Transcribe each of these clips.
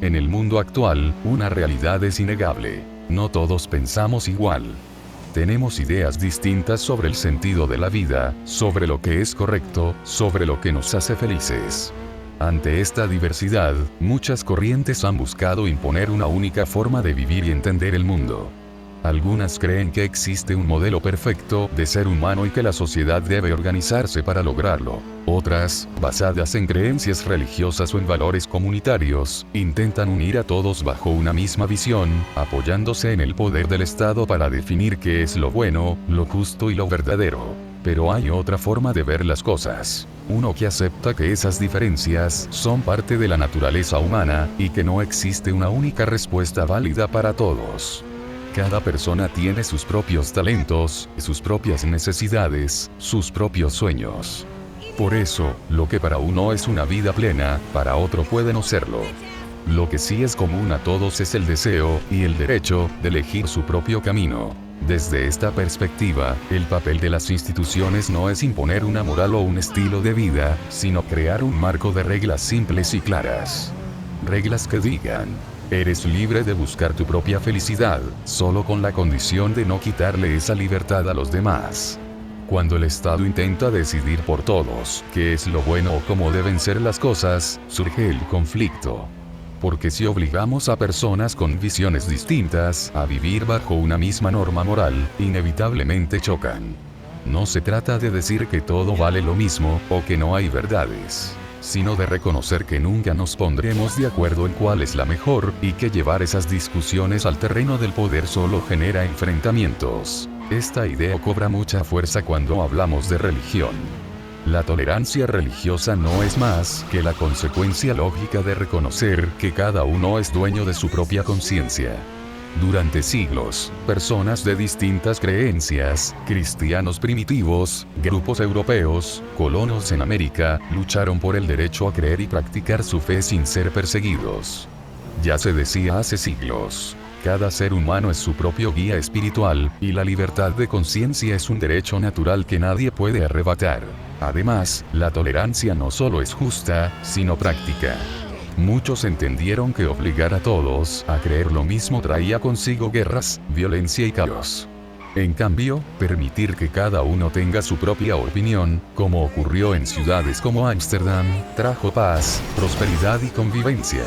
En el mundo actual, una realidad es innegable. No todos pensamos igual. Tenemos ideas distintas sobre el sentido de la vida, sobre lo que es correcto, sobre lo que nos hace felices. Ante esta diversidad, muchas corrientes han buscado imponer una única forma de vivir y entender el mundo. Algunas creen que existe un modelo perfecto de ser humano y que la sociedad debe organizarse para lograrlo. Otras, basadas en creencias religiosas o en valores comunitarios, intentan unir a todos bajo una misma visión, apoyándose en el poder del Estado para definir qué es lo bueno, lo justo y lo verdadero. Pero hay otra forma de ver las cosas. Uno que acepta que esas diferencias son parte de la naturaleza humana, y que no existe una única respuesta válida para todos. Cada persona tiene sus propios talentos, sus propias necesidades, sus propios sueños. Por eso, lo que para uno es una vida plena, para otro puede no serlo. Lo que sí es común a todos es el deseo, y el derecho, de elegir su propio camino. Desde esta perspectiva, el papel de las instituciones no es imponer una moral o un estilo de vida, sino crear un marco de reglas simples y claras. Reglas que digan: eres libre de buscar tu propia felicidad, solo con la condición de no quitarle esa libertad a los demás. Cuando el Estado intenta decidir por todos qué es lo bueno o cómo deben ser las cosas, surge el conflicto. Porque si obligamos a personas con visiones distintas a vivir bajo una misma norma moral, inevitablemente chocan. No se trata de decir que todo vale lo mismo, o que no hay verdades, sino de reconocer que nunca nos pondremos de acuerdo en cuál es la mejor, y que llevar esas discusiones al terreno del poder solo genera enfrentamientos. Esta idea cobra mucha fuerza cuando hablamos de religión. La tolerancia religiosa no es más que la consecuencia lógica de reconocer que cada uno es dueño de su propia conciencia. Durante siglos, personas de distintas creencias, cristianos primitivos, grupos europeos, colonos en América, lucharon por el derecho a creer y practicar su fe sin ser perseguidos. Ya se decía hace siglos: cada ser humano es su propio guía espiritual, y la libertad de conciencia es un derecho natural que nadie puede arrebatar. Además, la tolerancia no solo es justa, sino práctica. Muchos entendieron que obligar a todos a creer lo mismo traía consigo guerras, violencia y caos. En cambio, permitir que cada uno tenga su propia opinión, como ocurrió en ciudades como Ámsterdam, trajo paz, prosperidad y convivencia.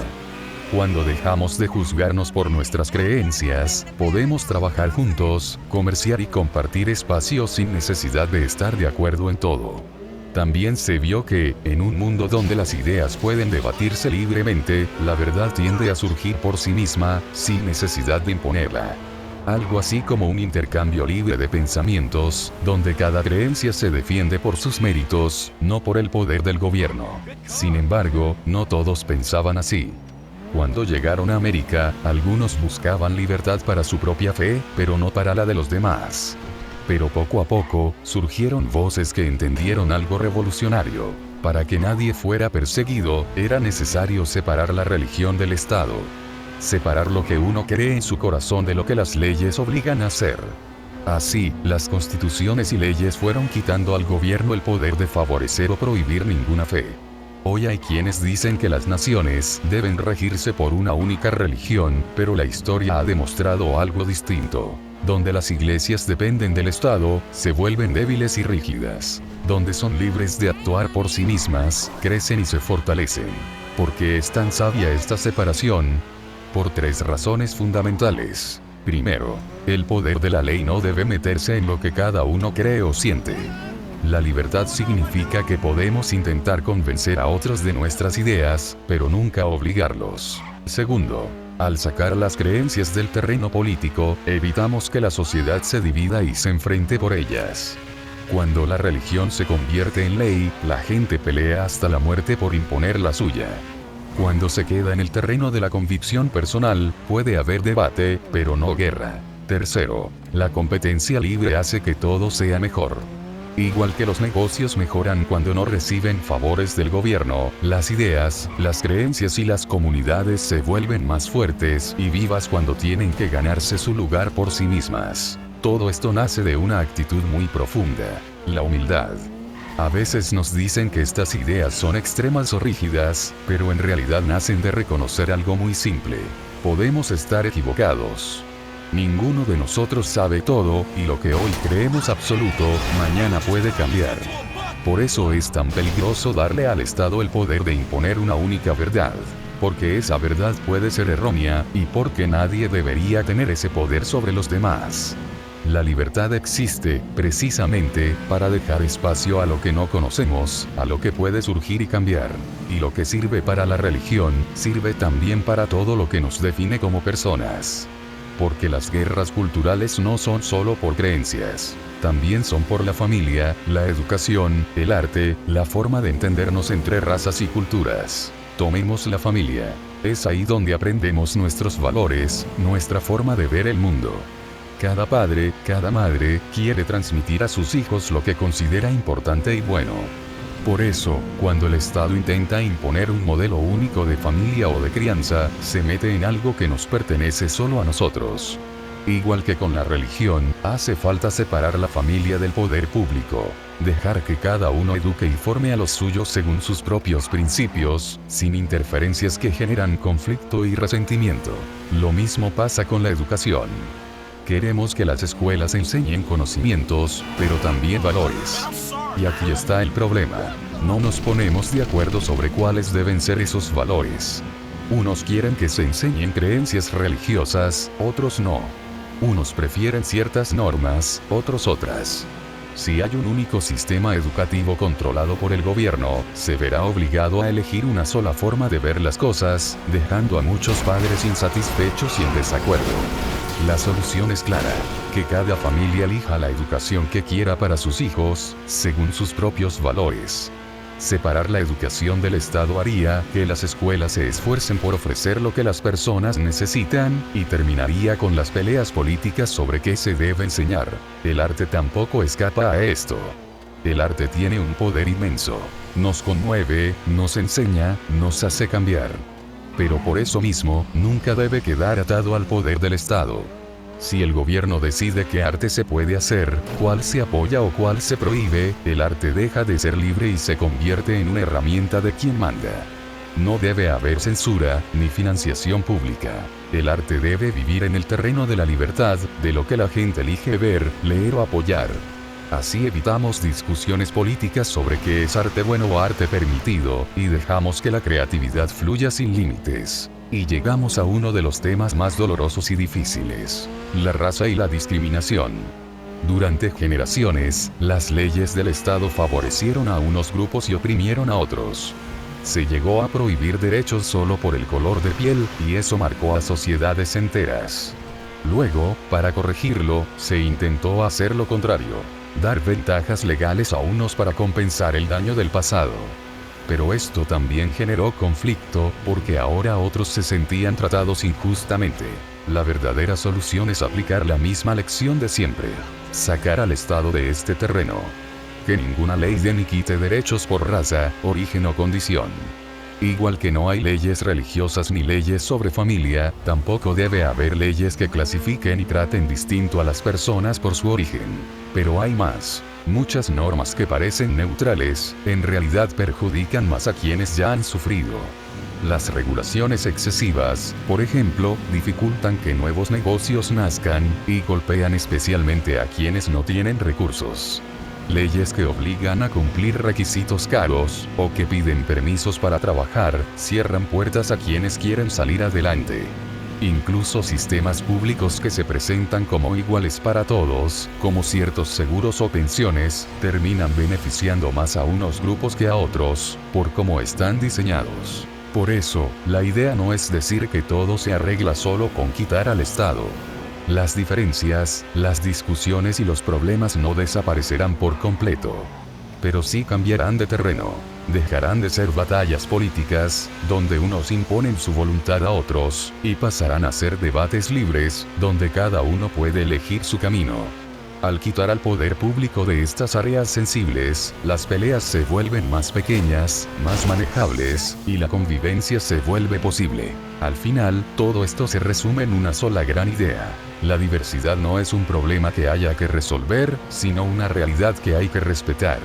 Cuando dejamos de juzgarnos por nuestras creencias, podemos trabajar juntos, comerciar y compartir espacios sin necesidad de estar de acuerdo en todo. También se vio que, en un mundo donde las ideas pueden debatirse libremente, la verdad tiende a surgir por sí misma, sin necesidad de imponerla. Algo así como un intercambio libre de pensamientos, donde cada creencia se defiende por sus méritos, no por el poder del gobierno. Sin embargo, no todos pensaban así. Cuando llegaron a América, algunos buscaban libertad para su propia fe, pero no para la de los demás. Pero poco a poco, surgieron voces que entendieron algo revolucionario. Para que nadie fuera perseguido, era necesario separar la religión del Estado. Separar lo que uno cree en su corazón de lo que las leyes obligan a hacer. Así, las constituciones y leyes fueron quitando al gobierno el poder de favorecer o prohibir ninguna fe. Hoy hay quienes dicen que las naciones deben regirse por una única religión, pero la historia ha demostrado algo distinto. Donde las iglesias dependen del Estado, se vuelven débiles y rígidas. Donde son libres de actuar por sí mismas, crecen y se fortalecen. ¿Por qué es tan sabia esta separación? Por 3 razones fundamentales. Primero, el poder de la ley no debe meterse en lo que cada uno cree o siente. La libertad significa que podemos intentar convencer a otros de nuestras ideas, pero nunca obligarlos. Segundo, al sacar las creencias del terreno político, evitamos que la sociedad se divida y se enfrente por ellas. Cuando la religión se convierte en ley, la gente pelea hasta la muerte por imponer la suya. Cuando se queda en el terreno de la convicción personal, puede haber debate, pero no guerra. Tercero, la competencia libre hace que todo sea mejor. Igual que los negocios mejoran cuando no reciben favores del gobierno, las ideas, las creencias y las comunidades se vuelven más fuertes y vivas cuando tienen que ganarse su lugar por sí mismas. Todo esto nace de una actitud muy profunda: la humildad. A veces nos dicen que estas ideas son extremas o rígidas, pero en realidad nacen de reconocer algo muy simple. Podemos estar equivocados. Ninguno de nosotros sabe todo, y lo que hoy creemos absoluto, mañana puede cambiar. Por eso es tan peligroso darle al Estado el poder de imponer una única verdad. Porque esa verdad puede ser errónea, y porque nadie debería tener ese poder sobre los demás. La libertad existe, precisamente, para dejar espacio a lo que no conocemos, a lo que puede surgir y cambiar. Y lo que sirve para la religión, sirve también para todo lo que nos define como personas. Porque las guerras culturales no son solo por creencias. También son por la familia, la educación, el arte, la forma de entendernos entre razas y culturas. Tomemos la familia. Es ahí donde aprendemos nuestros valores, nuestra forma de ver el mundo. Cada padre, cada madre, quiere transmitir a sus hijos lo que considera importante y bueno. Por eso, cuando el Estado intenta imponer un modelo único de familia o de crianza, se mete en algo que nos pertenece solo a nosotros. Igual que con la religión, hace falta separar la familia del poder público. Dejar que cada uno eduque y forme a los suyos según sus propios principios, sin interferencias que generan conflicto y resentimiento. Lo mismo pasa con la educación. Queremos que las escuelas enseñen conocimientos, pero también valores. Y aquí está el problema. No nos ponemos de acuerdo sobre cuáles deben ser esos valores. Unos quieren que se enseñen creencias religiosas, otros no. Unos prefieren ciertas normas, otros otras. Si hay un único sistema educativo controlado por el gobierno, se verá obligado a elegir una sola forma de ver las cosas, dejando a muchos padres insatisfechos y en desacuerdo. La solución es clara, que cada familia elija la educación que quiera para sus hijos, según sus propios valores. Separar la educación del Estado haría que las escuelas se esfuercen por ofrecer lo que las personas necesitan, y terminaría con las peleas políticas sobre qué se debe enseñar. El arte tampoco escapa a esto. El arte tiene un poder inmenso. Nos conmueve, nos enseña, nos hace cambiar. Pero por eso mismo, nunca debe quedar atado al poder del Estado. Si el gobierno decide qué arte se puede hacer, cuál se apoya o cuál se prohíbe, el arte deja de ser libre y se convierte en una herramienta de quien manda. No debe haber censura, ni financiación pública. El arte debe vivir en el terreno de la libertad, de lo que la gente elige ver, leer o apoyar. Así evitamos discusiones políticas sobre qué es arte bueno o arte permitido, y dejamos que la creatividad fluya sin límites. Y llegamos a uno de los temas más dolorosos y difíciles: la raza y la discriminación. Durante generaciones, las leyes del Estado favorecieron a unos grupos y oprimieron a otros. Se llegó a prohibir derechos solo por el color de piel, y eso marcó a sociedades enteras. Luego, para corregirlo, se intentó hacer lo contrario: dar ventajas legales a unos para compensar el daño del pasado. Pero esto también generó conflicto, porque ahora otros se sentían tratados injustamente. La verdadera solución es aplicar la misma lección de siempre: sacar al Estado de este terreno. Que ninguna ley dé ni quite derechos por raza, origen o condición. Igual que no hay leyes religiosas ni leyes sobre familia, tampoco debe haber leyes que clasifiquen y traten distinto a las personas por su origen. Pero hay más. Muchas normas que parecen neutrales, en realidad perjudican más a quienes ya han sufrido. Las regulaciones excesivas, por ejemplo, dificultan que nuevos negocios nazcan, y golpean especialmente a quienes no tienen recursos. Leyes que obligan a cumplir requisitos caros, o que piden permisos para trabajar, cierran puertas a quienes quieren salir adelante. Incluso sistemas públicos que se presentan como iguales para todos, como ciertos seguros o pensiones, terminan beneficiando más a unos grupos que a otros, por cómo están diseñados. Por eso, la idea no es decir que todo se arregla solo con quitar al Estado. Las diferencias, las discusiones y los problemas no desaparecerán por completo. Pero sí cambiarán de terreno. Dejarán de ser batallas políticas, donde unos imponen su voluntad a otros, y pasarán a ser debates libres, donde cada uno puede elegir su camino. Al quitar al poder público de estas áreas sensibles, las peleas se vuelven más pequeñas, más manejables, y la convivencia se vuelve posible. Al final, todo esto se resume en una sola gran idea: la diversidad no es un problema que haya que resolver, sino una realidad que hay que respetar.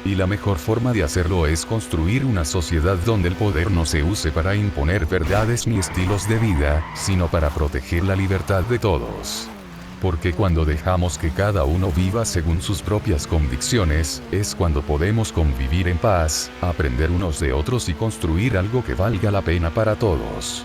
Y la mejor forma de hacerlo es construir una sociedad donde el poder no se use para imponer verdades ni estilos de vida, sino para proteger la libertad de todos. Porque cuando dejamos que cada uno viva según sus propias convicciones, es cuando podemos convivir en paz, aprender unos de otros y construir algo que valga la pena para todos.